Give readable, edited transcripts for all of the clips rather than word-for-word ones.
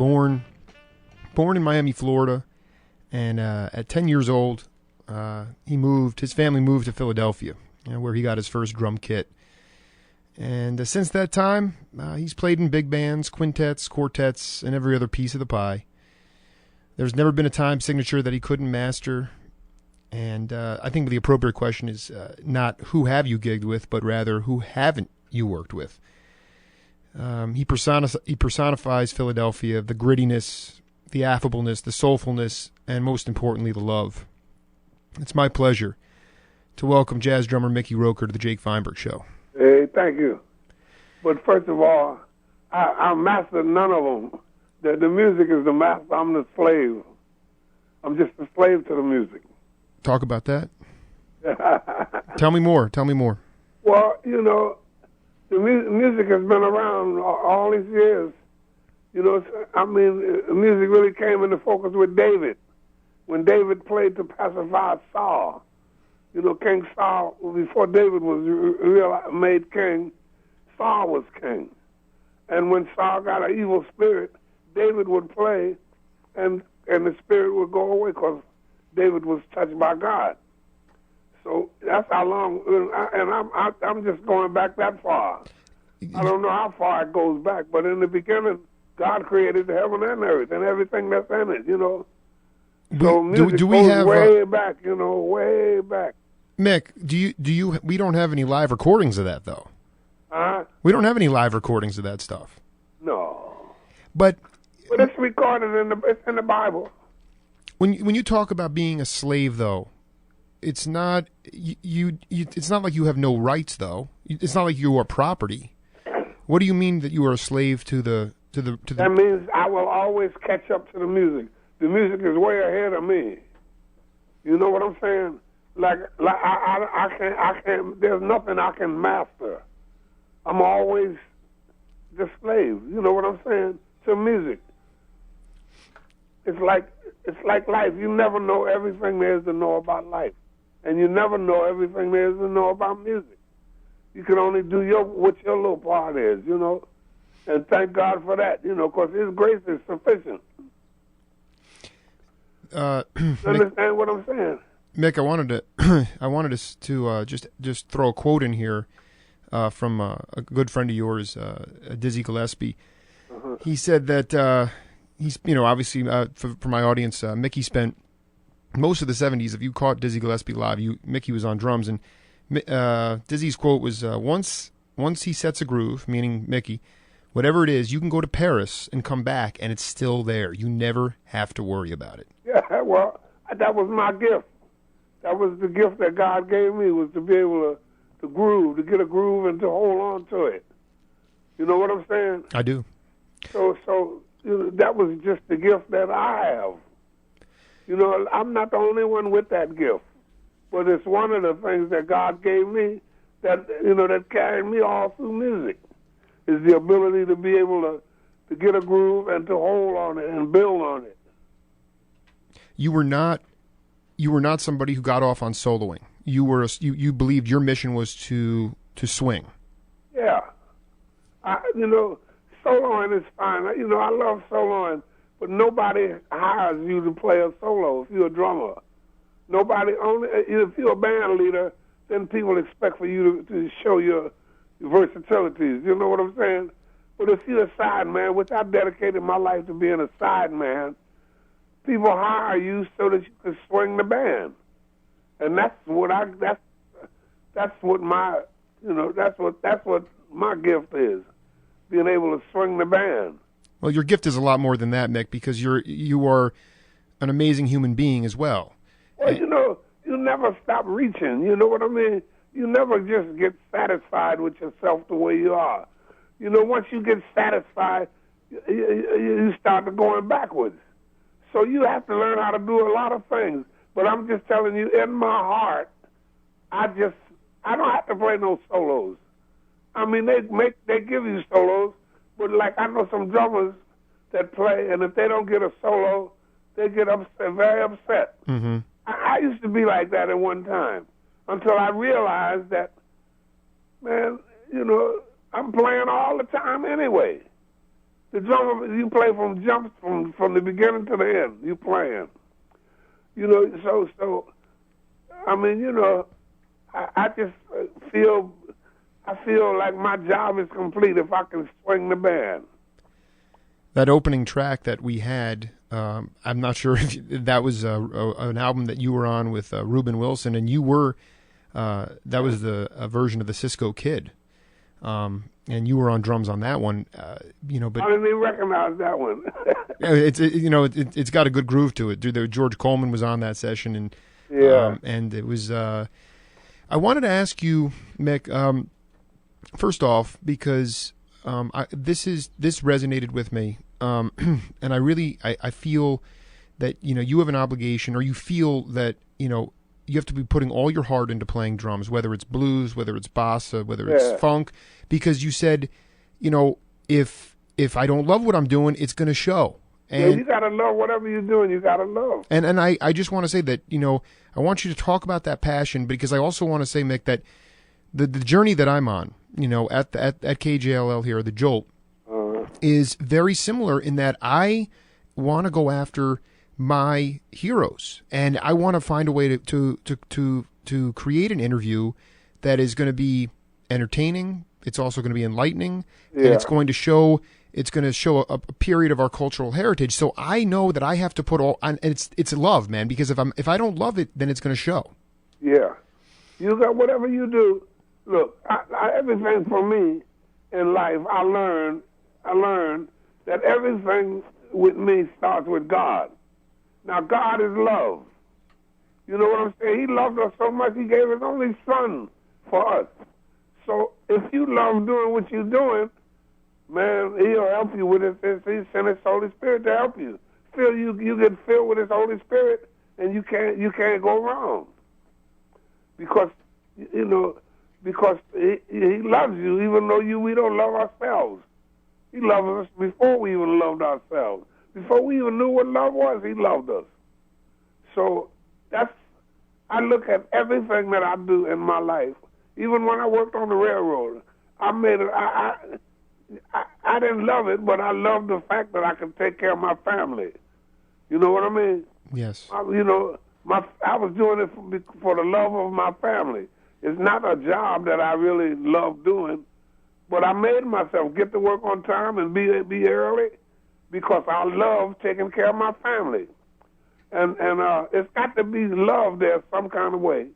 born in Miami, Florida, and at 10 years old, his family moved to Philadelphia, where he got his first drum kit. And since that time, he's played in big bands, quintets, quartets, and every other piece of the pie. There's never been a time signature that he couldn't master. And I think the appropriate question is not who have you gigged with, but rather who haven't you worked with. He personifies Philadelphia, the grittiness, the affableness, the soulfulness, and most importantly, the love. It's my pleasure to welcome jazz drummer Mickey Roker to the Jake Feinberg Show. Hey, thank you. But first of all, I mastered none of them. The music is the master. I'm the slave. I'm just a slave to the music. Talk about that. Tell me more. Well, the music has been around all these years. Music really came into focus with David. When David played to pacify Saul. King Saul, before David was made king, Saul was king. And when Saul got an evil spirit, David would play, and the spirit would go away because David was touched by God. So that's how long, and I'm just going back that far. I don't know how far it goes back, but in the beginning, God created the heaven and earth and everything that's in it, So music do we goes have way back, way back. Mick, we don't have any live recordings of that, though. We don't have any live recordings of that stuff. No. But it's recorded it's in the Bible. When you talk about being a slave, though, it's not it's not like you have no rights, though. It's not like you are property. What do you mean that you are a slave to the? That means I will always catch up to the music. The music is way ahead of me. You know what I'm saying? Like I can't. There's nothing I can master. I'm always the slave. You know what I'm saying? To music. It's like life. You never know everything there is to know about life, and you never know everything there is to know about music. You can only do what your little part is, and thank God for that, because His grace is sufficient. Understand what I'm saying? Mick, I wanted to just throw a quote in here from a good friend of yours, Dizzy Gillespie. Uh-huh. He said that he's obviously for my audience, Mickey spent most of the 70s. If you caught Dizzy Gillespie live, Mickey was on drums, and Dizzy's quote was once he sets a groove, meaning Mickey, whatever it is, you can go to Paris and come back, and it's still there. You never have to worry about it. Yeah, well, that was my gift. That was the gift that God gave me, was to be able to groove, to get a groove and to hold on to it. You know what I'm saying? I do. So that was just the gift that I have. I'm not the only one with that gift, but it's one of the things that God gave me that carried me all through music, is the ability to be able to get a groove and to hold on it and build on it. You were not somebody who got off on soloing. You believed your mission was to swing. Yeah. Soloing is fine. I love soloing, but nobody hires you to play a solo if you're a drummer. Nobody, only if you're a band leader, then people expect for you to show your versatilities. You know what I'm saying? But if you're a sideman, which I dedicated my life to being a sideman, people hire you so that you can swing the band, and that's what my gift is, being able to swing the band. Well, your gift is a lot more than that, Mick, because you are an amazing human being as well. Well, you never stop reaching. You know what I mean? You never just get satisfied with yourself the way you are. Once you get satisfied, you start going backwards. So you have to learn how to do a lot of things. But I'm just telling you, in my heart, I don't have to play no solos. I mean, they give you solos, but like I know some drummers that play, and if they don't get a solo, they get upset, very upset. Mm-hmm. I used to be like that at one time until I realized that, man, I'm playing all the time anyway. The drummer, you play from the beginning to the end. You playing. You know, so I mean, you know, I just feel like my job is complete if I can swing the band. That opening track that we had, I'm not sure if that was an album that you were on with Reuben Wilson, and you were that was a version of the Cisco Kid, and you were on drums on that one. You know, but I didn't even recognize that one. it's got a good groove to it. George Coleman was on that session, and and it was. I wanted to ask you, Mick, first off, because this resonated with me, and I feel that you have an obligation, or you feel that you have to be putting all your heart into playing drums, whether it's blues, whether it's bossa, whether it's funk, because you said, if I don't love what I'm doing, it's going to show. And you gotta love whatever you're doing. You gotta love. And I just want to say that I want you to talk about that passion, because I also want to say, Mick, that the journey that I'm on, at KJLL here, the Jolt, is very similar in that I want to go after my heroes, and I want to find a way to create an interview that is going to be entertaining. It's also going to be enlightening, and it's going to show a period of our cultural heritage. So I know that I have to put all, and it's love, man, because if I don't love it, then it's going to show. Yeah, you got whatever you do. Look, everything for me in life, I learned that everything with me starts with God. Now, God is love. You know what I'm saying? He loved us so much, he gave his only son for us. So if you love doing what you're doing, man, he'll help you with it. He sent his Holy Spirit to help you. You get filled with his Holy Spirit, and you can't go wrong. Because he loves you, even though we don't love ourselves. He loves us before we even loved ourselves. Before we even knew what love was, he loved us. So I look at everything that I do in my life. Even when I worked on the railroad, I didn't love it, but I loved the fact that I could take care of my family. You know what I mean? Yes. I was doing it for the love of my family. It's not a job that I really love doing, but I made myself get to work on time and be early because I love taking care of my family. And it's got to be love there some kind of way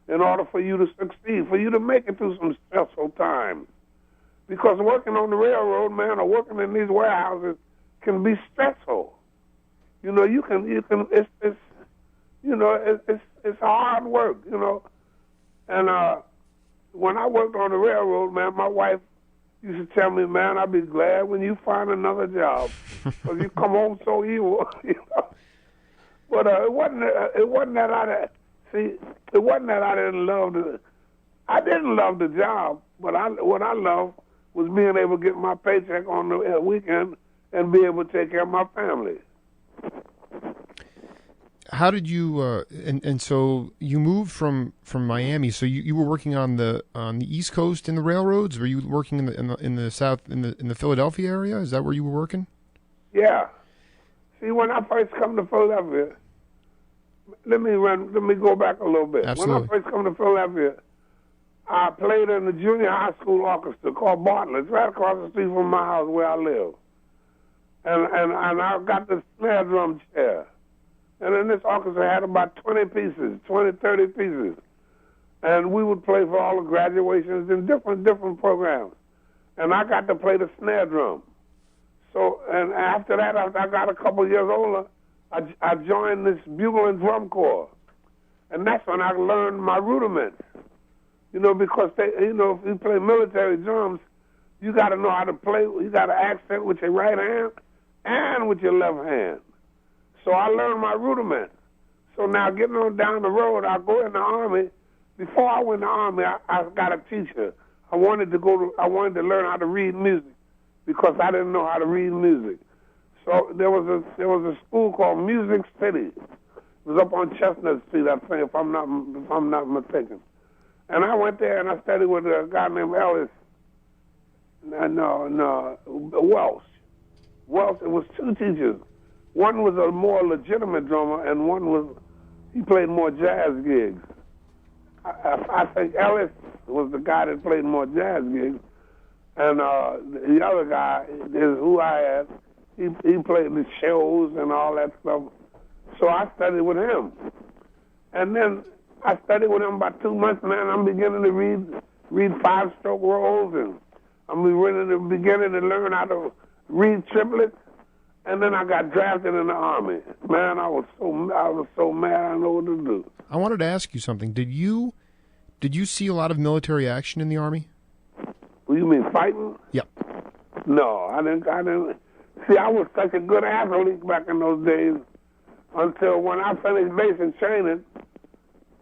in order for you to succeed, for you to make it through some stressful times. Because working on the railroad, man, or working in these warehouses can be stressful. It's hard work, And when I worked on the railroad, man, my wife used to tell me, man, I'll be glad when you find another job, because you come home so evil, But it wasn't that I didn't love I didn't love the job, but what I loved was being able to get my paycheck on the weekend and be able to take care of my family. How did you and so you moved from Miami? So you were working on the East Coast in the railroads. Were you working in the South in the Philadelphia area? Is that where you were working? Yeah. See, when I first come to Philadelphia, let me go back a little bit. Absolutely. When I first come to Philadelphia, I played in the junior high school orchestra called Bartlett's, right across the street from my house where I live. And I got the snare drum chair. And in this orchestra had about 20 pieces, 20, 30 pieces. And we would play for all the graduations in different programs. And I got to play the snare drum. So, and after that, after I got a couple of years older, I joined this bugle and drum corps. And that's when I learned my rudiments. Because if you play military drums, you got to know how to play. You got to accent with your right hand and with your left hand. So I learned my rudiments. So now getting on down the road, I go in the Army. Before I went in the Army, I got a teacher. I wanted to learn how to read music because I didn't know how to read music. So there was a school called Music City. It was up on Chestnut Street, I think, if I'm not mistaken. And I went there and I studied with a guy named Welsh. Well, it was two teachers. One was a more legitimate drummer, and he played more jazz gigs. I think Ellis was the guy that played more jazz gigs, and the other guy is who I had. He played the shows and all that stuff. So I studied with him, and then I studied with him about 2 months. Man, I'm beginning to read 5-stroke rolls, and I'm really beginning to learn how to read triplets. And then I got drafted in the Army. Man, I was so mad. I didn't know what to do. I wanted to ask you something. Did you see a lot of military action in the Army? What, you mean fighting? Yep. No, I didn't. See, I was such a good athlete back in those days until when I finished basic training.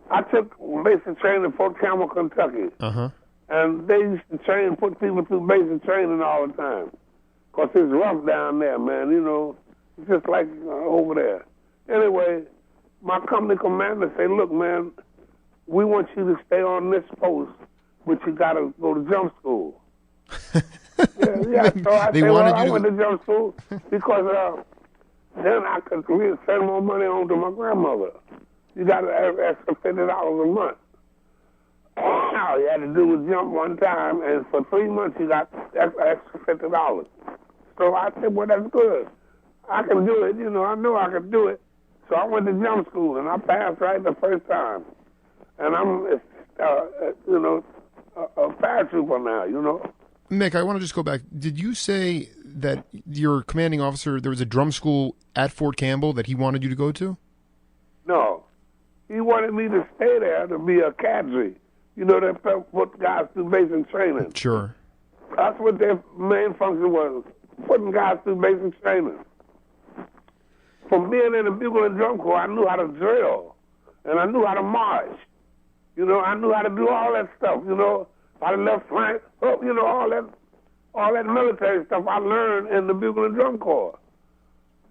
I took basic training at Fort Campbell, Kentucky. Uh-huh. And they used to put people through basic training all the time. Because it's rough down there, man, you know. It's just like over there. Anyway, my company commander said, look, man, we want you to stay on this post, but you got to go to jump school. yeah. So I said, I went to jump school because then I could send more money home to my grandmother. You got to have extra $50 a month. All you had to do was jump one time, and for 3 months you got extra $50. So I said, well, that's good. I can do it. You know, I know I can do it. So I went to jump school, and I passed right the first time. And I'm, a paratrooper now, you know. Mick, I want to just go back. Did you say that your commanding officer, there was a drum school at Fort Campbell that he wanted you to go to? No. He wanted me to stay there to be a cadre. You know, they put guys through basic training. Sure. That's what their main function was, putting guys through basic training. From being in the Bugle and Drum Corps, I knew how to drill, and I knew how to march. You know, I knew how to do all that stuff, you know, how to left flank, you know, all that military stuff I learned in the Bugle and Drum Corps.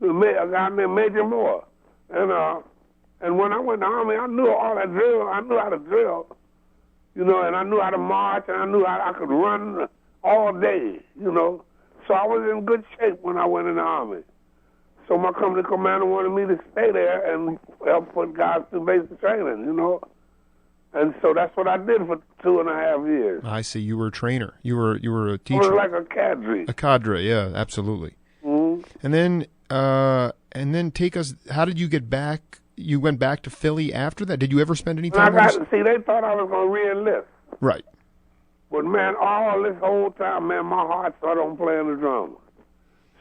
A guy named Major Moore. And when I went to the Army, I knew all that drill. I knew how to drill, you know, and I knew how to march, and I knew how I could run all day, you know. So I was in good shape when I went in the Army. So my company commander wanted me to stay there and help put guys through basic training, you know. And so that's what I did for 2.5 years. I see. You were a trainer. You were a teacher. I was like a cadre. A cadre, yeah, absolutely. Mm-hmm. And then take us. How did you get back? You went back to Philly after that. Did you ever spend any time? See, they thought I was going to re-enlist. Right. But man, all this whole time, man, my heart started on playing the drums.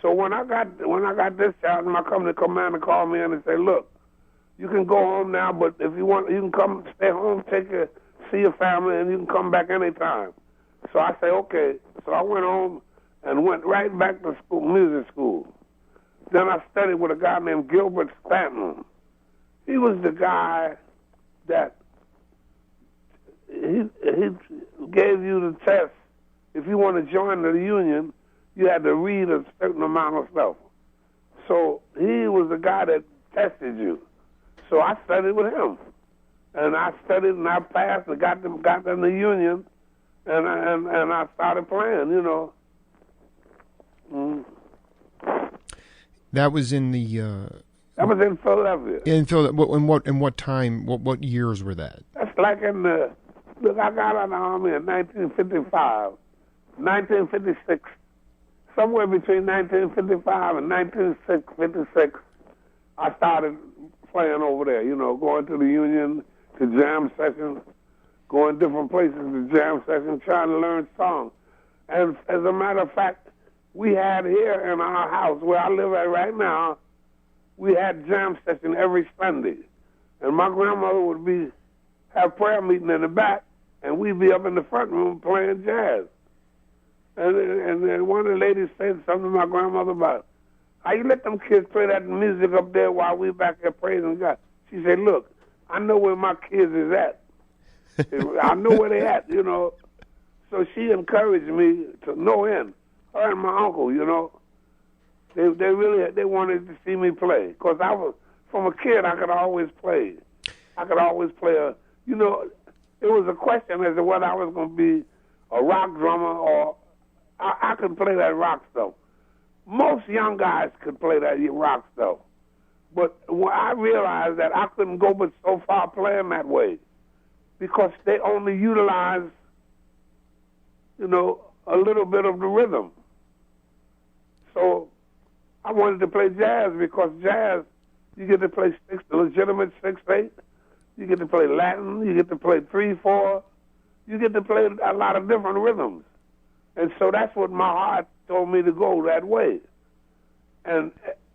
So when I got discharged, my company commander called me in and said, "Look, you can go home now, but if you want, you can come stay home, see your family, and you can come back anytime." So I said, "Okay." So I went home and went right back to school, music school. Then I studied with a guy named Gilbert Stanton. He was the guy that he gave you the test. If you want to join the union, you had to read a certain amount of stuff. So he was the guy that tested you. So I studied with him, and I studied and I passed and got in the union, and I started playing. You know. Mm. That was in the. That was in Philadelphia. In Philadelphia. In what time? What years were that? That's like in the. Look, I got out of the Army in 1955, 1956. Somewhere between 1955 and 1956, I started playing over there, you know, going to the union, to jam sessions, going different places to jam sessions, trying to learn songs. And as a matter of fact, we had here in our house, where I live at right now, we had jam session every Sunday. And my grandmother would have prayer meeting in the back, and we'd be up in the front room playing jazz. And then one of the ladies said something to my grandmother about, "How you let them kids play that music up there while we back there praising God?" She said, "Look, I know where my kids is at. I know where they at, you know." So she encouraged me to no end. Her and my uncle, you know, they wanted to see me play. Because I was, from a kid, I could always play. I could always play it was a question as to whether I was going to be a rock drummer or I could play that rock stuff. most young guys could play that rock stuff. But when I realized that I couldn't go but so far playing that way because they only utilize, you know, a little bit of the rhythm. So I wanted to play jazz because jazz, you get to play legitimate 6/8. You get to play Latin. You get to play 3/4. You get to play a lot of different rhythms. And so that's what my heart told me to go that way. And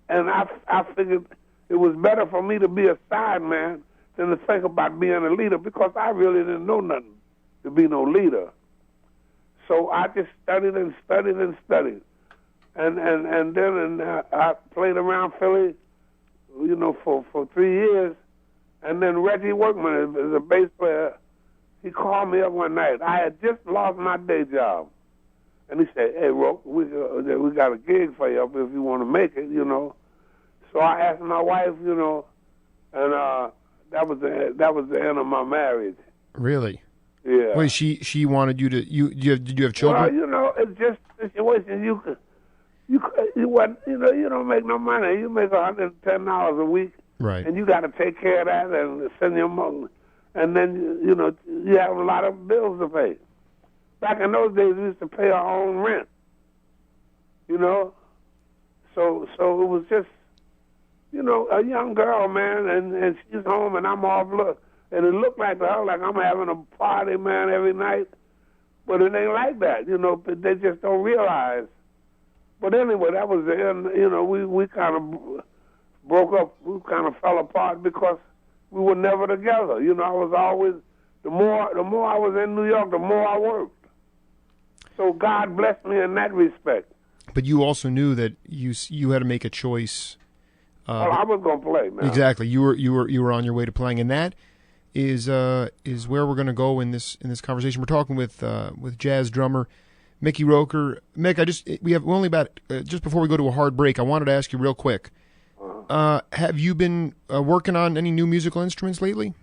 I figured it was better for me to be a sideman than to think about being a leader because I really didn't know nothing to be no leader. So I just studied and studied and studied. And then I played around Philly, you know, for 3 years. And then Reggie Workman is a bass player. He called me up one night. I had just lost my day job. And he said, "Hey, Roker, we got a gig for you up if you want to make it, you know." So I asked my wife, you know, and that was the end of my marriage. Really? Yeah. Wait, she wanted you to did you have children? Well, you know, it's just a situation you don't make no money. You make $110 a week, right? And you got to take care of that and send your mom, and then you know you have a lot of bills to pay. Back in those days, we used to pay our own rent. You know, so it was just, you know, a young girl, man, and she's home and I'm off look. And it looked like to her like I'm having a party, man, every night. But it ain't like that, you know, they just don't realize. But anyway, that was the end. You know, we kind of broke up, we kind of fell apart because we were never together. You know, I was always, the more I was in New York, the more I worked. So God blessed me in that respect. But you also knew that you had to make a choice. Well, I was going to play, man. Exactly. You were on your way to playing, and that is where we're going to go in this conversation. We're talking with jazz drummer Mickey Roker. Mick, we only about just before we go to a hard break. I wanted to ask you real quick. Have you been working on any new musical instruments lately?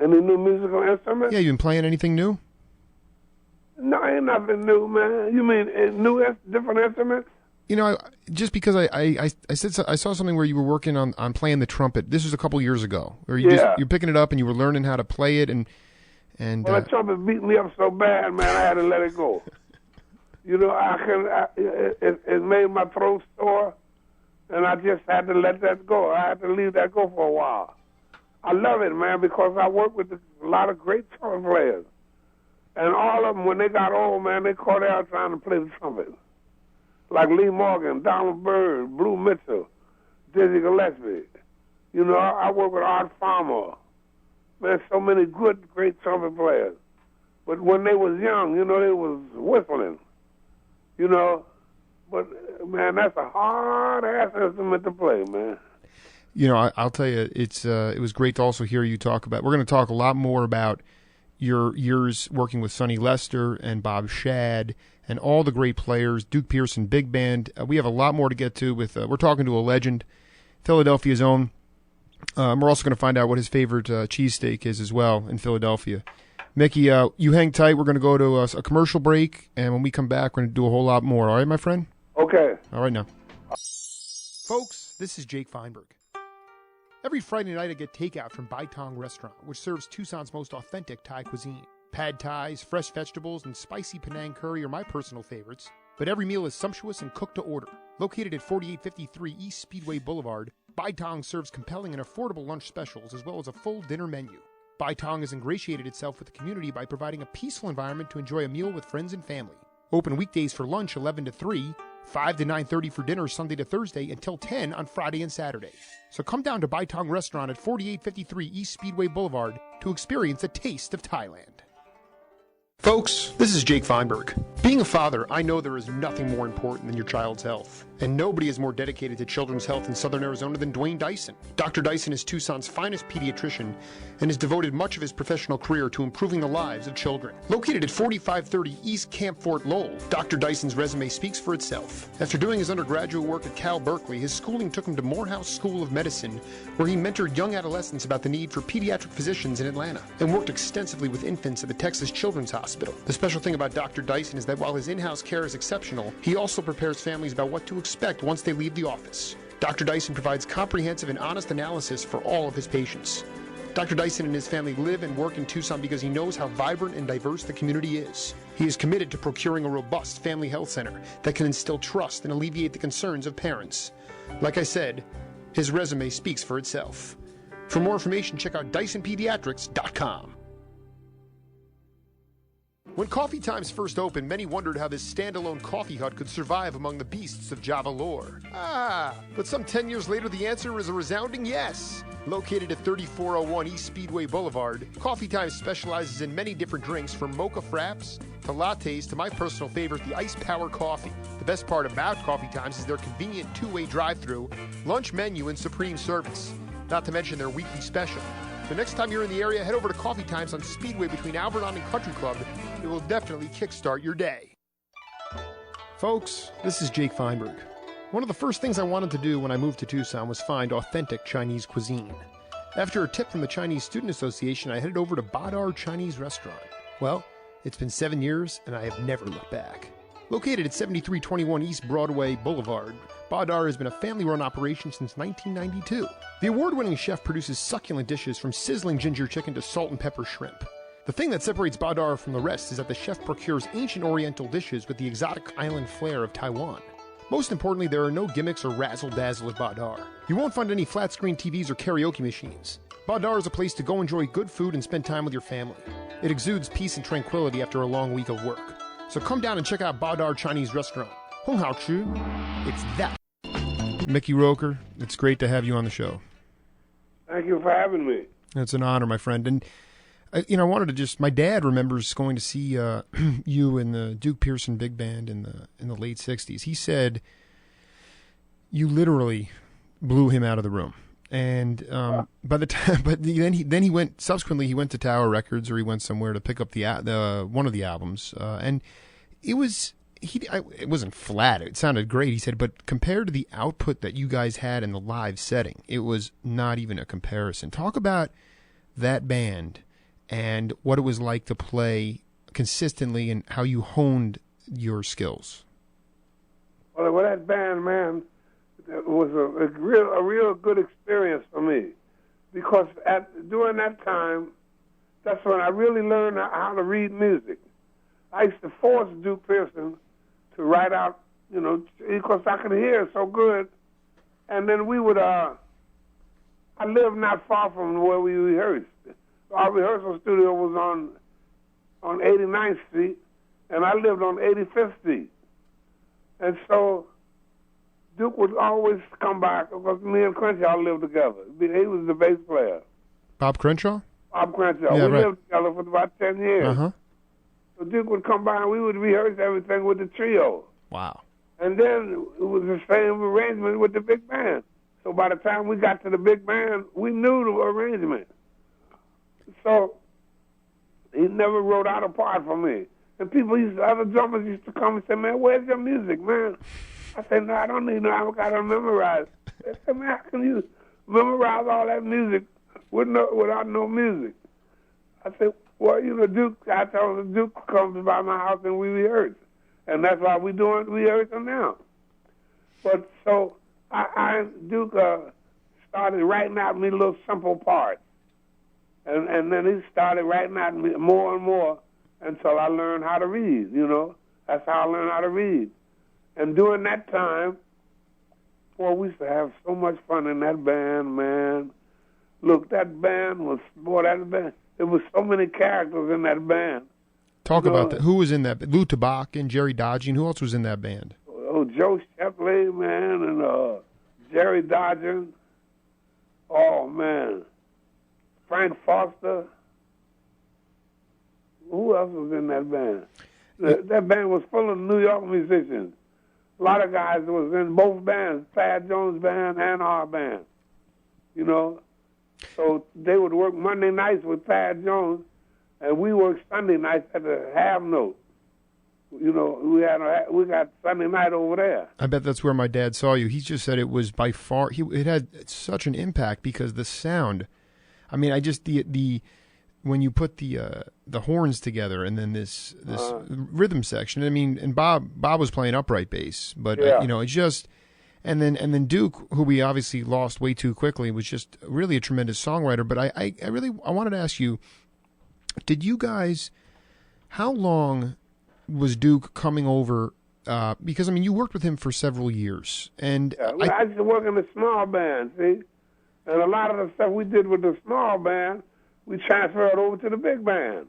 Any new musical instruments? Yeah, you been playing anything new? No, ain't nothing new, man. You mean different instruments? You know, just because I saw something where you were working on playing the trumpet. This was a couple years ago. Where you're picking it up and you were learning how to play it and. Well, the trumpet beat me up so bad, man. I had to let it go. You know, it made my throat sore, and I just had to let that go. I had to leave that go for a while. I love it, man, because I work with a lot of great trumpet players. And all of them, when they got old, man, they caught out trying to play the trumpet. Like Lee Morgan, Donald Byrd, Blue Mitchell, Dizzy Gillespie. You know, I work with Art Farmer. Man, so many good, great trumpet players. But when they was young, you know, they was whistling. You know, but, man, that's a hard-ass instrument to play, man. You know, I'll tell you, it was great to also hear you talk about. We're going to talk a lot more about your years working with Sonny Lester and Bob Shad and all the great players, Duke Pearson, big band. We have a lot more to get to. We're talking to a legend, Philadelphia's own. We're also going to find out what his favorite cheesesteak is as well in Philadelphia. Mickey, you hang tight. We're going to go to a commercial break, and when we come back, we're going to do a whole lot more. All right, my friend? Okay. All right, now. Folks, this is Jake Feinberg. Every Friday night I get takeout from Bai Tong Restaurant, which serves Tucson's most authentic Thai cuisine. Pad Thais, fresh vegetables, and spicy Penang curry are my personal favorites, but every meal is sumptuous and cooked to order. Located at 4853 East Speedway Boulevard, Bai Tong serves compelling and affordable lunch specials as well as a full dinner menu. Bai Tong has ingratiated itself with the community by providing a peaceful environment to enjoy a meal with friends and family. Open weekdays for lunch 11 to 3, 5 to 9:30 for dinner Sunday to Thursday, until 10 on Friday and Saturday. So come down to Bai Tong Restaurant at 4853 East Speedway Boulevard to experience a taste of Thailand. Folks, this is Jake Feinberg. Being a father, I know there is nothing more important than your child's health. And nobody is more dedicated to children's health in Southern Arizona than Dwayne Dyson. Dr. Dyson is Tucson's finest pediatrician and has devoted much of his professional career to improving the lives of children. Located at 4530 East Camp Fort Lowell, Dr. Dyson's resume speaks for itself. After doing his undergraduate work at Cal Berkeley, his schooling took him to Morehouse School of Medicine, where he mentored young adolescents about the need for pediatric physicians in Atlanta, and worked extensively with infants at the Texas Children's Hospital. hospital. The special thing about Dr. Dyson is that while his in-house care is exceptional, he also prepares families about what to expect once they leave the office. Dr. Dyson provides comprehensive and honest analysis for all of his patients. Dr. Dyson and his family live and work in Tucson because he knows how vibrant and diverse the community is. He is committed to procuring a robust family health center that can instill trust and alleviate the concerns of parents. Like I said, his resume speaks for itself. For more information, check out DysonPediatrics.com. When Coffee Times first opened, many wondered how this standalone coffee hut could survive among the beasts of Java lore. But some 10 years later, the answer is a resounding yes. Located at 3401 East Speedway Boulevard, Coffee Times specializes in many different drinks from mocha fraps to lattes to my personal favorite, the Ice Power Coffee. The best part about Coffee Times is their convenient two-way drive-thru, lunch menu, and supreme service. Not to mention their weekly special. The next time you're in the area, head over to Coffee Times on Speedway between Alvernon and Country Club. It will definitely kickstart your day. Folks, this is Jake Feinberg. One of the first things I wanted to do when I moved to Tucson was find authentic Chinese cuisine. After a tip from the Chinese Student Association, I headed over to Badar Chinese Restaurant. Well, it's been 7 years, and I have never looked back. Located at 7321 East Broadway Boulevard, Badar has been a family-run operation since 1992. The award-winning chef produces succulent dishes from sizzling ginger chicken to salt and pepper shrimp. The thing that separates Badar from the rest is that the chef procures ancient oriental dishes with the exotic island flair of Taiwan. Most importantly, there are no gimmicks or razzle-dazzle at Badar. You won't find any flat-screen TVs or karaoke machines. Badar is a place to go enjoy good food and spend time with your family. It exudes peace and tranquility after a long week of work. So come down and check out Badar Chinese Restaurant. Hong Hao Chu. It's that. Mickey Roker, it's great to have you on the show. Thank you for having me. It's an honor, my friend. And, I wanted to just, my dad remembers going to see you in the Duke Pearson Big Band in the late 60s. He said you literally blew him out of the room. And by the time, but then he went, subsequently he went to Tower Records, or he went somewhere to pick up the one of the albums. And it wasn't flat. It sounded great, he said, but compared to the output that you guys had in the live setting, it was not even a comparison. Talk about that band and what it was like to play consistently and how you honed your skills. Well, with that band, man, it was a real good experience for me, because during that time, that's when I really learned how to read music. I used to force Duke Pearson to write out, because I could hear so good. And then we would, I lived not far from where we rehearsed. Our rehearsal studio was on 89th Street, and I lived on 85th Street. And so Duke would always come back, because me and Crenshaw lived together. He was the bass player. Bob Crenshaw? Bob Crenshaw. Yeah, we right. lived together for about 10 years. Uh-huh. So Duke would come by, and we would rehearse everything with the trio. Wow. And then it was the same arrangement with the big band. So by the time we got to the big band, we knew the arrangement. So he never wrote out a part for me. And other drummers used to come and say, "Man, where's your music, man?" I said, "No, I don't need no, I got to memorize." They said, "Man, how can you memorize all that music without no music?" I said, "Well, Duke," I told him, "Duke comes by my house and we rehearse." And that's why we rehearsing now. But so Duke started writing out me little simple parts. And then he started writing out me more and more until I learned how to read, That's how I learned how to read. And during that time, we used to have so much fun in that band, man. Look, that band there was so many characters in that band. Talk about that. Who was in that? Lou Tabak and Jerry Dodgy, and who else was in that band? Oh, Joe Shepley, man, and Jerry Dodgen. Oh, man. Frank Foster. Who else was in that band? That band was full of New York musicians. A lot of guys was in both bands, Thad Jones' band and our band. So they would work Monday nights with Thad Jones, and we worked Sunday nights at the Half Note. We got Sunday night over there. I bet that's where my dad saw you. He just said it was by far, it had such an impact because the sound. I mean, the when you put the horns together and then this rhythm section. I mean, and Bob was playing upright bass, but it's just. And then Duke, who we obviously lost way too quickly, was just really a tremendous songwriter. But I wanted to ask you, did you guys, how long was Duke coming over? Because I mean, you worked with him for several years, and I used to work in the small band, see, and a lot of the stuff we did with the small band, we transferred over to the big band.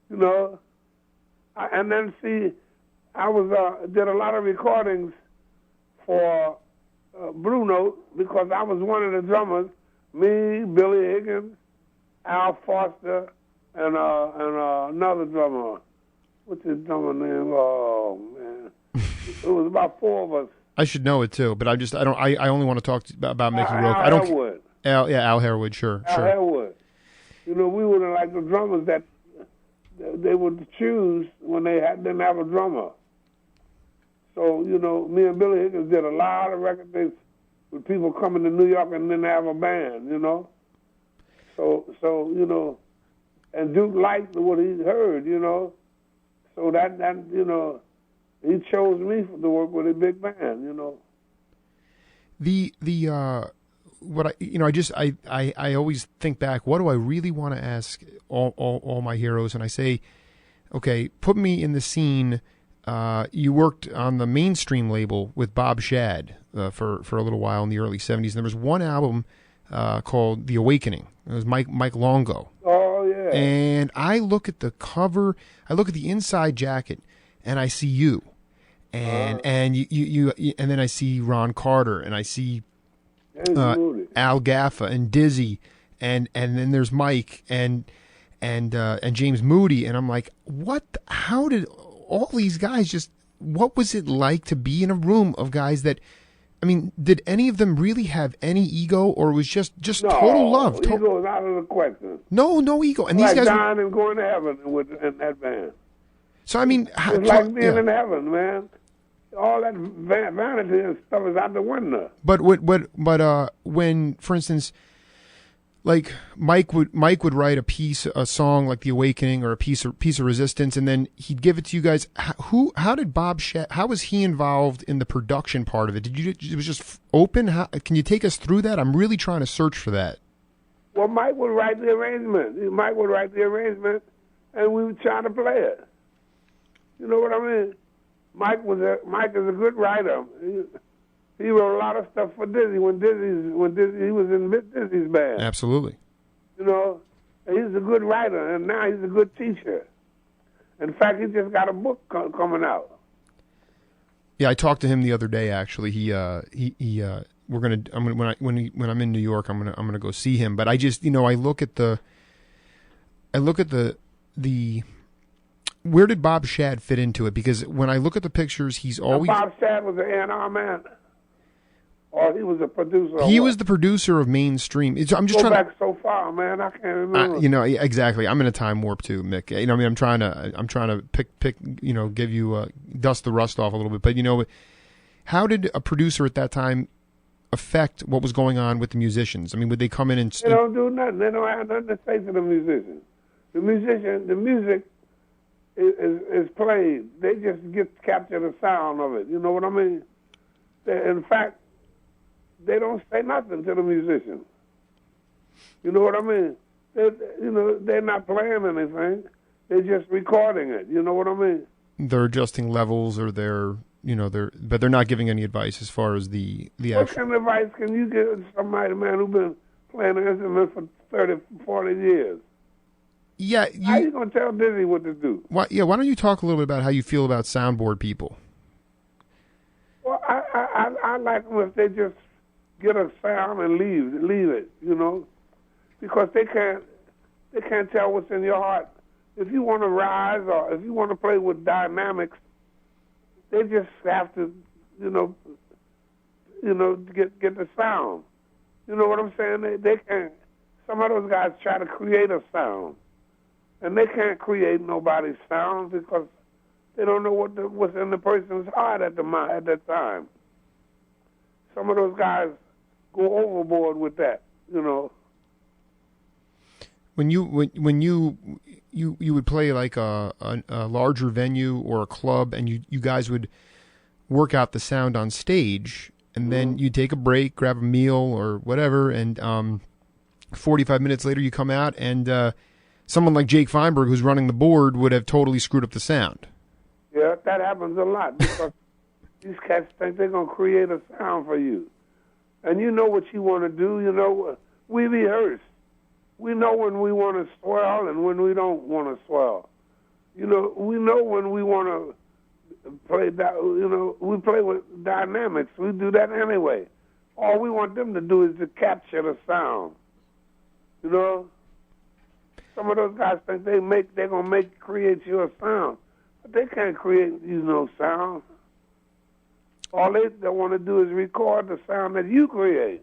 You know, and then see, I did a lot of recordings for Blue Note because I was one of the drummers. Me, Billy Higgins, Al Foster, and another drummer. What's his drummer name? Oh man, it was about 4 of us. I should know it too, but I only want to talk about Mickey Roker. Al Harewood. Al Harewood, sure. Harewood. You know, we were like the drummers that they would choose when they didn't have a drummer. So, you know, me and Billy Higgins did a lot of record things with people coming to New York and didn't have a band, you know. So you know, and Duke liked what he heard, you know. So that you know, he chose me to work with a big band, you know. I always think back, what do I really want to ask all my heroes? And I say, okay, put me in the scene. You worked on the Mainstream label with Bob Shad for a little while in the early 70s. And there was one album called The Awakening. It was Mike Longo. Oh, yeah. And I look at the cover, I look at the inside jacket, and I see you. And you and then I see Ron Carter, and I see Al Gaffa and Dizzy, and then there's Mike and James Moody, and I'm like, how did all these guys what was it like to be in a room of guys that, I mean, did any of them really have any ego, or it was just total love? Ego was out of the question. No ego. And these guys dying and going to heaven in that band. So I mean, it's like being in heaven, man. All that vanity and stuff is out the window. But when, for instance, like Mike would write a song like The Awakening or a piece of Resistance, and then he'd give it to you guys. How did Bob Shad, how was he involved in the production part of it? It was just open? Can you take us through that? I'm really trying to search for that. Well, Mike would write the arrangement. And we would try to play it. You know what I mean? Mike is a good writer. He wrote a lot of stuff for Dizzy when Dizzy he was in Dizzy's band. Absolutely. You know, and he's a good writer, and now he's a good teacher. In fact, he just got a book coming out. Yeah, I talked to him the other day. Actually, when I'm in New York, I'm gonna go see him. But I just, you know, I look at the where did Bob Shad fit into it? Because when I look at the pictures, he's always... Bob Shad was an A&R man. Or he was a producer. He was the producer of Mainstream. I'm just trying back so far, man. I can't remember. You know, exactly. I'm in a time warp too, Mick. You know, I mean, I'm trying to pick. You know, give you dust the rust off a little bit. But you know, how did a producer at that time affect what was going on with the musicians? I mean, would they come in and... They don't do nothing. They don't have nothing to say to the musicians. The music is played. They just capture the sound of it. You know what I mean? In fact, they don't say nothing to the musicians. You know what I mean? They're not playing anything. They're just recording it. You know what I mean? They're adjusting levels, or but they're not giving any advice as far as the actual... What kind of advice can you give somebody, man, who's been playing an instrument for 30, 40 years? Yeah, how are you going to tell Dizzy what to do? Why don't you talk a little bit about how you feel about soundboard people? Well, I like them if they just get a sound and leave it, you know, because they can't tell what's in your heart. If you want to rise or if you want to play with dynamics, they just have to, you know, get the sound. You know what I'm saying? They can't. Some of those guys try to create a sound. And they can't create nobody's sound because they don't know what's in the person's heart at that time. Some of those guys go overboard with that, you know. when you would play like a larger venue or a club, and you guys would work out the sound on stage, and then you take a break, grab a meal or whatever, and 45 minutes later you come out, and someone like Jake Feinberg, who's running the board, would have totally screwed up the sound. Yeah, that happens a lot because these cats think they're going to create a sound for you. And you know what you want to do. You know, we rehearse. We know when we want to swell and when we don't want to swell. You know, we know when we want to play that. You know, we play with dynamics. We do that anyway. All we want them to do is to capture the sound. You know, some of those guys think they're gonna create you a sound, but they can't create you no sound. All they want to do is record the sound that you create.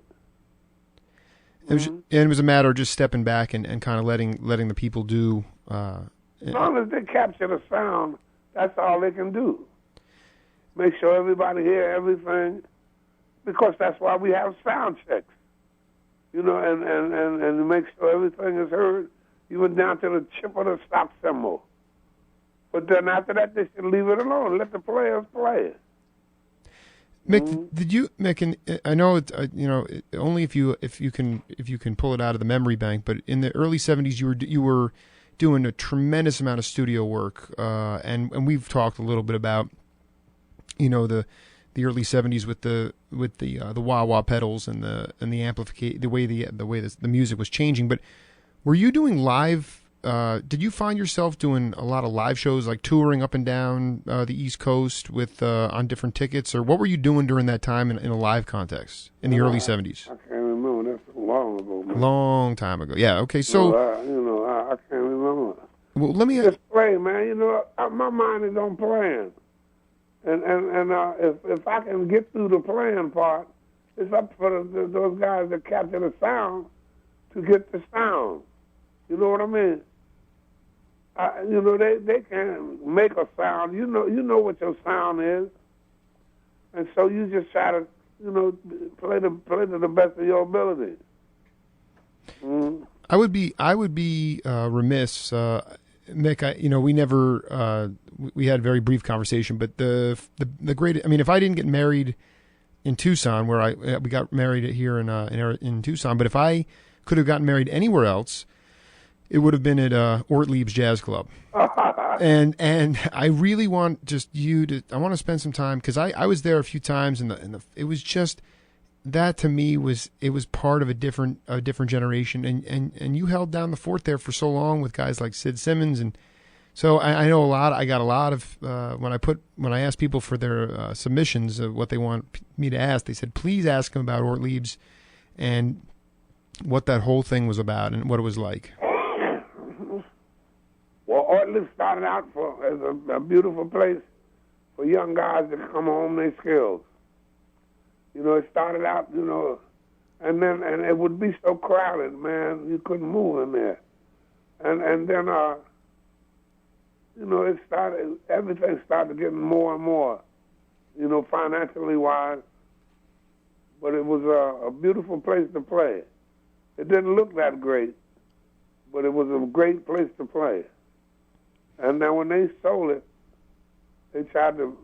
And it was a matter of just stepping back and kind of letting the people do. As long as they capture the sound, that's all they can do. Make sure everybody hear everything, because that's why we have sound checks. You know, and make sure everything is heard, even down to the chip of the stop cymbal. But then after that, they should leave it alone. Let the players play. Mick, did you, Mick? And I know it's only if you can pull it out of the memory bank. But in the early '70s, you were doing a tremendous amount of studio work, and we've talked a little bit about the early '70s with the wah-wah pedals and the amplification, the way the music was changing. But were you doing live? Did you find yourself doing a lot of live shows, like touring up and down the East Coast with on different tickets, or what were you doing during that time in a live context in the early '70s? I can't remember. That's so long ago, man. Long time ago. Yeah. Okay. So I can't remember. Well, let me just play, man. You know, my mind is on playing. And if I can get through the playing part, it's up for those guys that capture the sound to get the sound. You know what I mean? They can make a sound. You know what your sound is, and so you just try to play to the best of your ability. I would be remiss. Mick, we never we had a very brief conversation, but the great. I mean, if I didn't get married in Tucson, where we got married here in Tucson, but if I could have gotten married anywhere else, it would have been at Ortlieb's Jazz Club. and I really want just you to. I want to spend some time, because I was there a few times, and it was just. That to me was part of a different generation, and you held down the fort there for so long with guys like Sid Simmons, and so I know a lot. I got a lot of when I asked people for their submissions of what they want me to ask, they said please ask them about Ortlieb's and what that whole thing was about and what it was like. Well, Ortlieb started out as a beautiful place for young guys to come home their skills. It started out, and it would be so crowded, man, you couldn't move in there. And then, everything started getting more and more, financially wise. But it was a beautiful place to play. It didn't look that great, but it was a great place to play. And then when they sold it, they tried to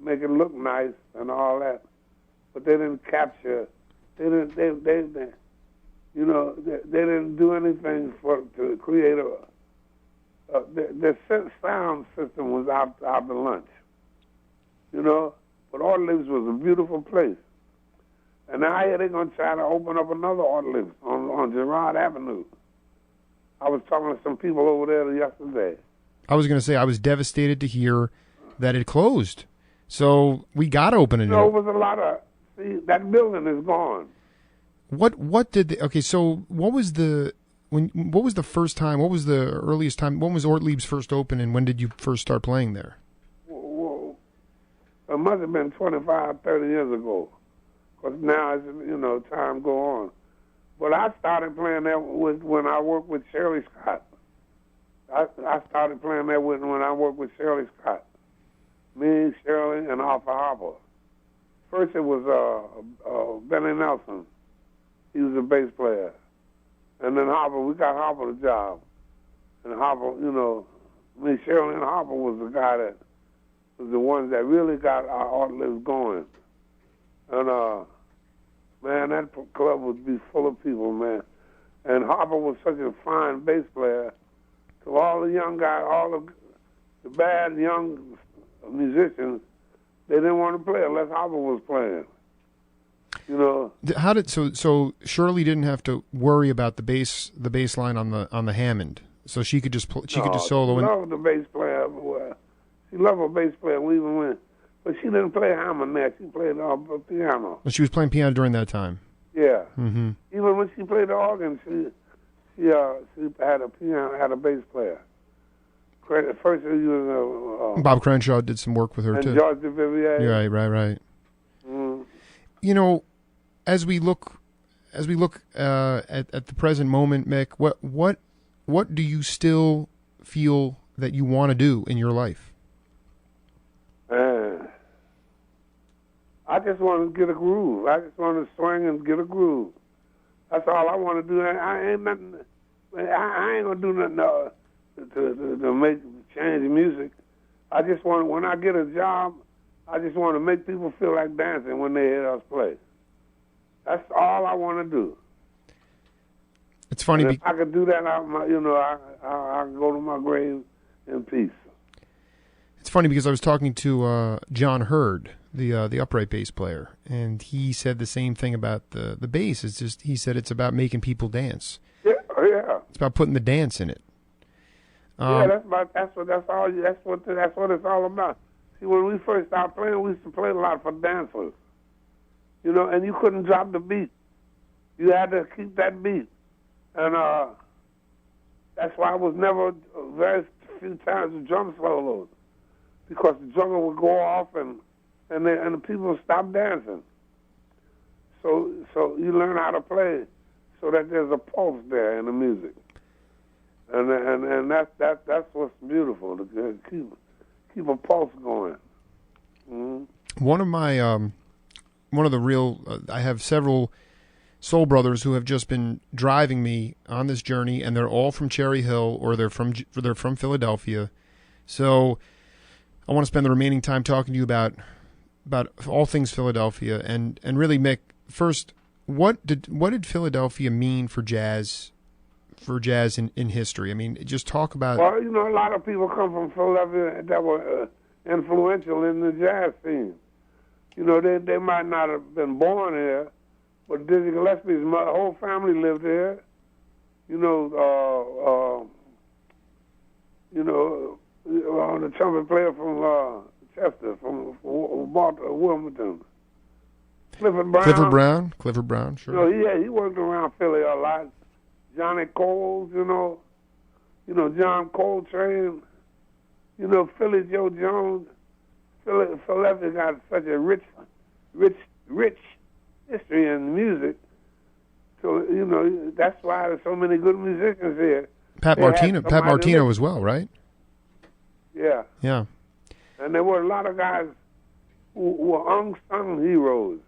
make it look nice and all that. But they didn't capture. They didn't do anything to create the sound system was out to lunch. But Ortlieb's was a beautiful place, and now I hear they're gonna try to open up another Ortlieb's on Girard Avenue. I was talking to some people over there yesterday. I was gonna say I was devastated to hear that it closed. So we got to open a new. It was a lot of. See, that building is gone. What did so what was the first time? What was the earliest time? When was Ortlieb's first open, and when did you first start playing there? Well, it must have been 25, 30 years ago, because now as time go on. But I started playing there when I worked with Shirley Scott. I started playing there when I worked with Shirley Scott. Me, Shirley, and Arthur Harper. First it was Benny Nelson. He was a bass player. And then Harper, we got Harper the job. And Harper, Shirley and Harper was the guy that was the ones that really got our Ortlieb going. And, man, that club would be full of people, man. And Harper was such a fine bass player. So all the young guys, all the bad young musicians, they didn't want to play unless Harper was playing. How did so Shirley didn't have to worry about the bass line on the Hammond, so she could just could just solo. She loved the bass player. She loved a bass player even when, but she didn't play Hammond there. She played piano. Well, she was playing piano during that time. Yeah. Mm-hmm. Even when she played the organ, she had a bass player. First, Bob Crenshaw did some work with her and too. George Vivier. Right. Mm. As we look at the present moment, Mick, what do you still feel that you want to do in your life? I just want to get a groove. I just want to swing and get a groove. That's all I want to do. I ain't gonna do nothing to change the music. I just want, when I get a job, I just want to make people feel like dancing when they hear us play. That's all I want to do. It's funny. If I could do that, I can go to my grave in peace. It's funny because I was talking to John Hurd, the upright bass player, and he said the same thing about the bass. It's just, he said it's about making people dance. Yeah. It's about putting the dance in it. That's what it's all about. See, when we first started playing, we used to play a lot for dancers. And you couldn't drop the beat. You had to keep that beat. And that's why I was never very few times the drum solos, because the drummer would go off and the people would stop dancing. So you learn how to play so that there's a pulse there in the music. And that's what's beautiful, to keep a pulse going. Mm-hmm. One of the real, I have several soul brothers who have just been driving me on this journey, and they're all from Cherry Hill, or they're from Philadelphia. So I want to spend the remaining time talking to you about all things Philadelphia, and really, Mick, first, what did Philadelphia mean for jazz in history? I mean, just talk about. Well, a lot of people come from Philadelphia that were influential in the jazz scene. They might not have been born here, but Dizzy Gillespie's whole family lived here. The trumpet player from Chester, from Wilmington. Clifford Brown, sure. He worked around Philly a lot. Johnny Coles, John Coltrane, Philly Joe Jones. Philadelphia got such a rich history in music. So, that's why there's so many good musicians here. Pat Martino as well, right? Yeah. Yeah. And there were a lot of guys who were unsung heroes.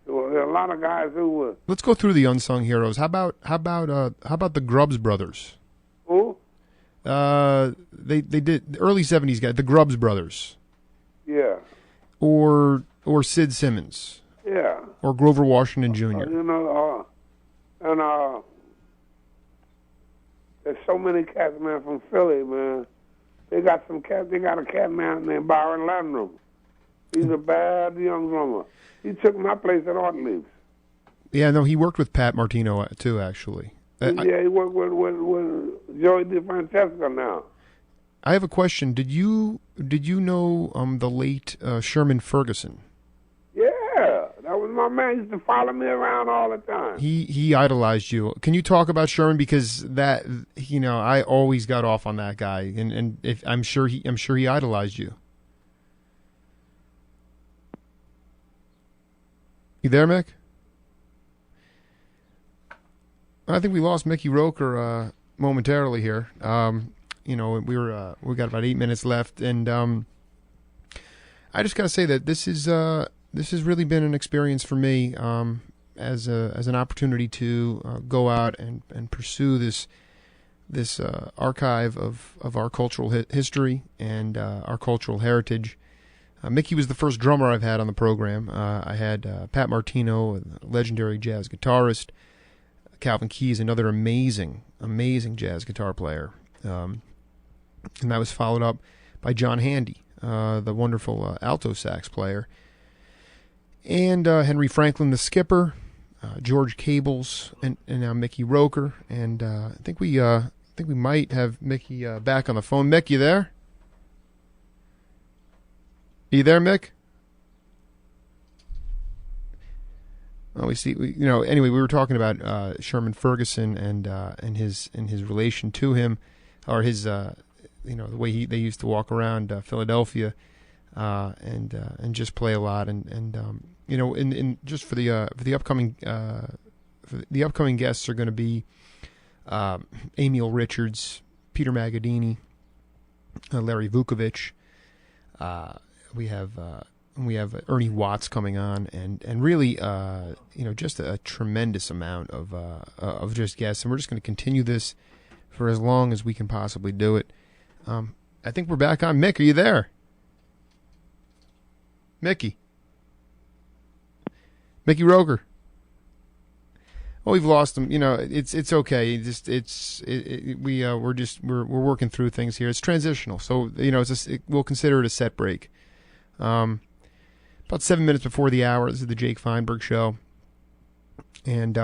There were a lot of guys who were. Let's go through the unsung heroes. How about the Grubbs brothers? Who? They did the early '70s guys, the Grubbs brothers. Yeah. Or Sid Simmons. Yeah. Or Grover Washington Jr. There's so many cats, man, from Philly, man. They got some cats. They got a cat man named Byron Landrum. He's a bad young drummer. He took my place at Ortlieb. Yeah, no, he worked with Pat Martino too, actually. He worked with Joey DeFrancesco now. I have a question. Did you know the late Sherman Ferguson? Yeah, that was my man. He used to follow me around all the time. He idolized you. Can you talk about Sherman, because that I always got off on that guy, and if I'm sure he idolized you. You there, Mick? I think we lost Mickey Roker momentarily here. We got about 8 minutes left, and I just got to say that this has really been an experience for me. as an opportunity to go out and pursue this archive of our cultural history and our cultural heritage. Mickey was the first drummer I've had on the program. I had Pat Martino, a legendary jazz guitarist, Calvin Keyes, another amazing jazz guitar player, and that was followed up by John Handy, the wonderful alto sax player, and Henry Franklin, the skipper, George Cables, and now Mickey Roker, and I think we might have Mickey back on the phone. Mick, you there? Are you there, Mick? Oh, anyway, we were talking about Sherman Ferguson and his relation to him, or his the way they used to walk around Philadelphia, and just play a lot, and just for the upcoming guests are going to be Emil Richards, Peter Magadini, Larry Vukovic. We have Ernie Watts coming on, and really just a tremendous amount of just guests, and we're just going to continue this for as long as we can possibly do it. I think we're back on. Mick, are you there? Mickey Roker. Oh, we've lost him. It's okay. We're working through things here. It's transitional, so we'll consider it a set break. About 7 minutes before the hour. This is the Jake Feinberg Show, and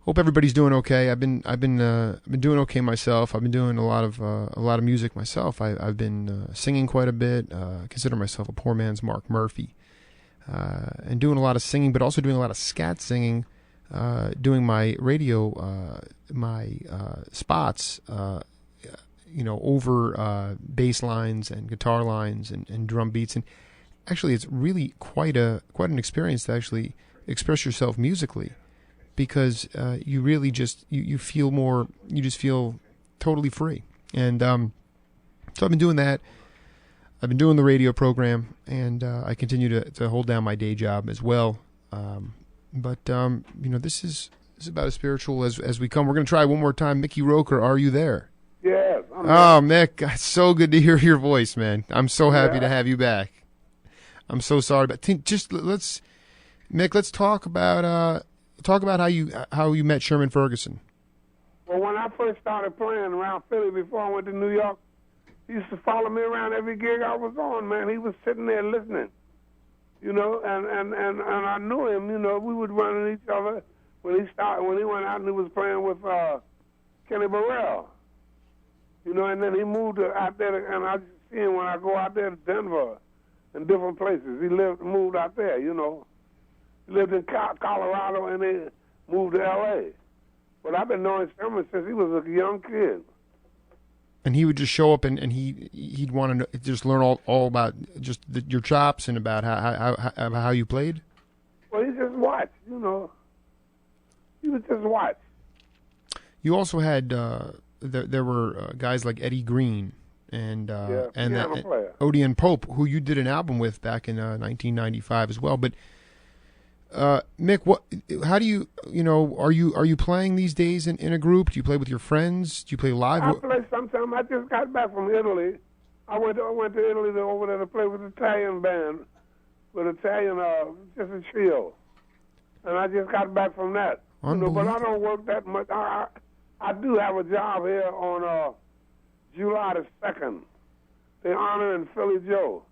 hope everybody's doing okay. I've been doing okay myself. I've been doing a lot of music myself. I've been singing quite a bit. Consider myself a poor man's Mark Murphy, and doing a lot of singing, but also doing a lot of scat singing. Doing my radio, my spots, over bass lines and guitar lines and drum beats, and actually, it's really quite an experience to actually express yourself musically, because you really just you feel more, you just feel totally free, and so I've been doing that. I've been doing the radio program, and I continue to hold down my day job as well. But this is about as spiritual as we come. We're going to try one more time. Mickey Roker, are you there? Yes. Mick, it's so good to hear your voice, man. I'm so happy to have you back. I'm so sorry, but let's talk about how you met Sherman Ferguson. Well, when I first started playing around Philly before I went to New York, he used to follow me around every gig I was on. Man, he was sitting there listening. And I knew him. We would run into each other when he went out and he was playing with Kenny Burrell. And then he moved out there, and I just see him when I go out there to Denver and different places. He moved out there. He lived in Colorado, and they moved to L.A. But I've been knowing Sherman since he was a young kid. And he would just show up, and he'd want to know, just learn all about just your chops and about how you played. Well, he just watched, He would just watch. You also had there were guys like Eddie Green and Odeon Pope, who you did an album with back in 1995 as well. But Mick, how do you are you playing these days in a group? Do you play with your friends? Do you play live? I play sometimes. I just got back from Italy. I went to Italy over there to play with an Italian band, just a trio. And I just got back from that. But I don't work that much. I do have a job here on July the 2nd. They're honoring Philly Joe.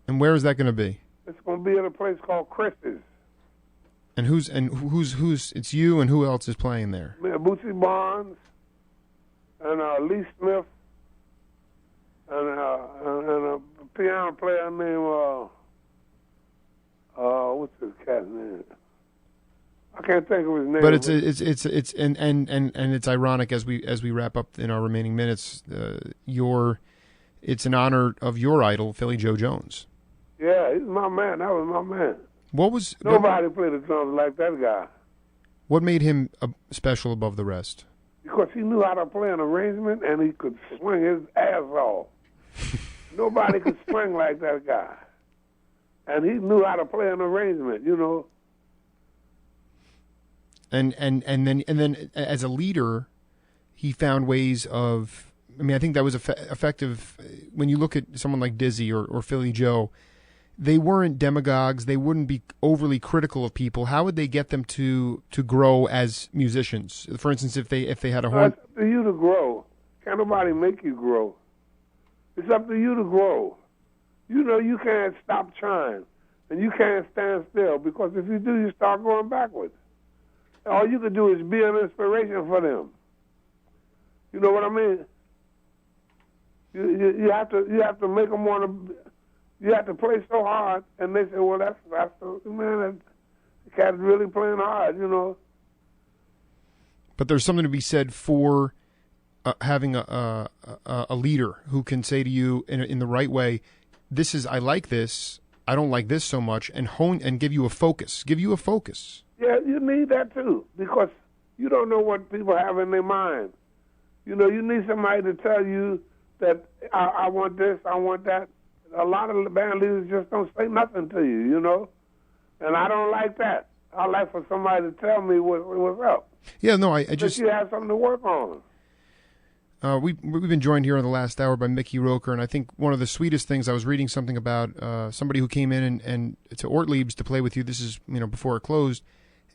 And where is that going to be? It's going to be at a place called Christie's. And who's it's you, and who else is playing there? Bootsy Barnes and Lee Smith and a piano player named what's his cat's name? I can't think of his name. But it's it's ironic as we wrap up in our remaining minutes. It's in honor of your idol, Philly Joe Jones. Yeah, he's my man. That was my man. Nobody played the drums like that guy. What made him special above the rest? Because he knew how to play an arrangement, and he could swing his ass off. Nobody could swing like that guy. And he knew how to play an arrangement, And then as a leader, he found ways of. I mean, I think that was effective. When you look at someone like Dizzy or Philly Joe, they weren't demagogues. They wouldn't be overly critical of people. How would they get them to grow as musicians? For instance, if they had a horn. It's up to you to grow. Can't nobody make you grow. It's up to you to grow. You know you can't stop trying, and you can't stand still, because if you do, you start going backwards. All you can do is be an inspiration for them. You know what I mean? You have to make them want to. You have to play so hard, and they say, "Well, that's man, the cat's really playing hard," you know. But there's something to be said for having a leader who can say to you in the right way, "This is I like this. I don't like this so much," and give you a focus. Give you a focus. Yeah, you need that too, because you don't know what people have in their mind. You know, you need somebody to tell you that I want this, I want that. A lot of the band leaders just don't say nothing to you, you know, and I don't like that. I like for somebody to tell me what's up. Yeah, no, I just you have something to work on. We've been joined here in the last hour by Mickey Roker, and I think one of the sweetest things, I was reading something about somebody who came in and to Ortlieb's to play with you. This is before it closed,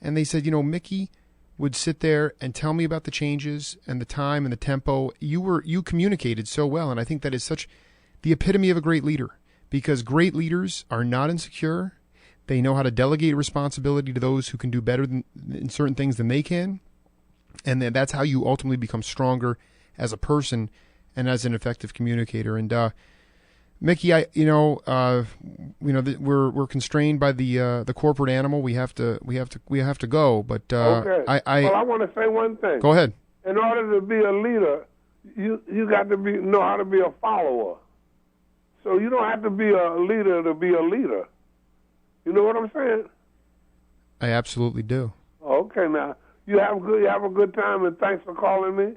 and they said Mickey would sit there and tell me about the changes and the time and the tempo. You communicated so well, and I think that is such the epitome of a great leader, because great leaders are not insecure. They know how to delegate responsibility to those who can do better in certain things than they can, and that's how you ultimately become stronger as a person and as an effective communicator. And Mickey, we're constrained by the corporate animal. We have to go. But okay. I want to say one thing. Go ahead. In order to be a leader, you got to know how to be a follower. So you don't have to be a leader to be a leader. You know what I'm saying? I absolutely do. Okay, now you have a good time, and thanks for calling me.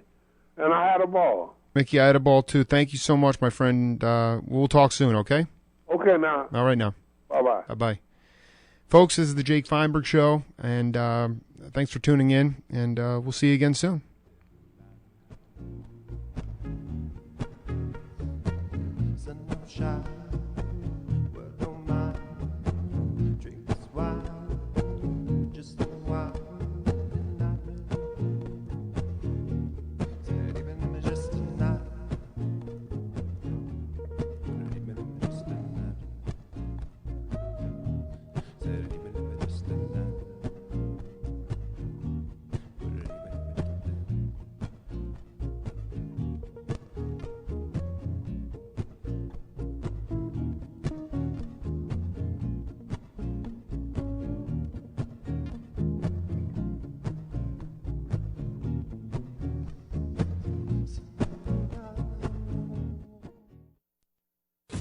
And I had a ball. Mickey, I had a ball too. Thank you so much, my friend. We'll talk soon, okay? Okay, now. All right, now. Bye-bye. Bye-bye. Folks, this is the Jake Feinberg Show, and thanks for tuning in, and we'll see you again soon.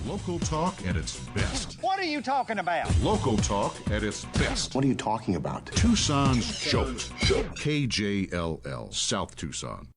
Local talk at its best. What are you talking about? Local talk at its best. What are you talking about? Tucson's Choked. KJLL, South Tucson.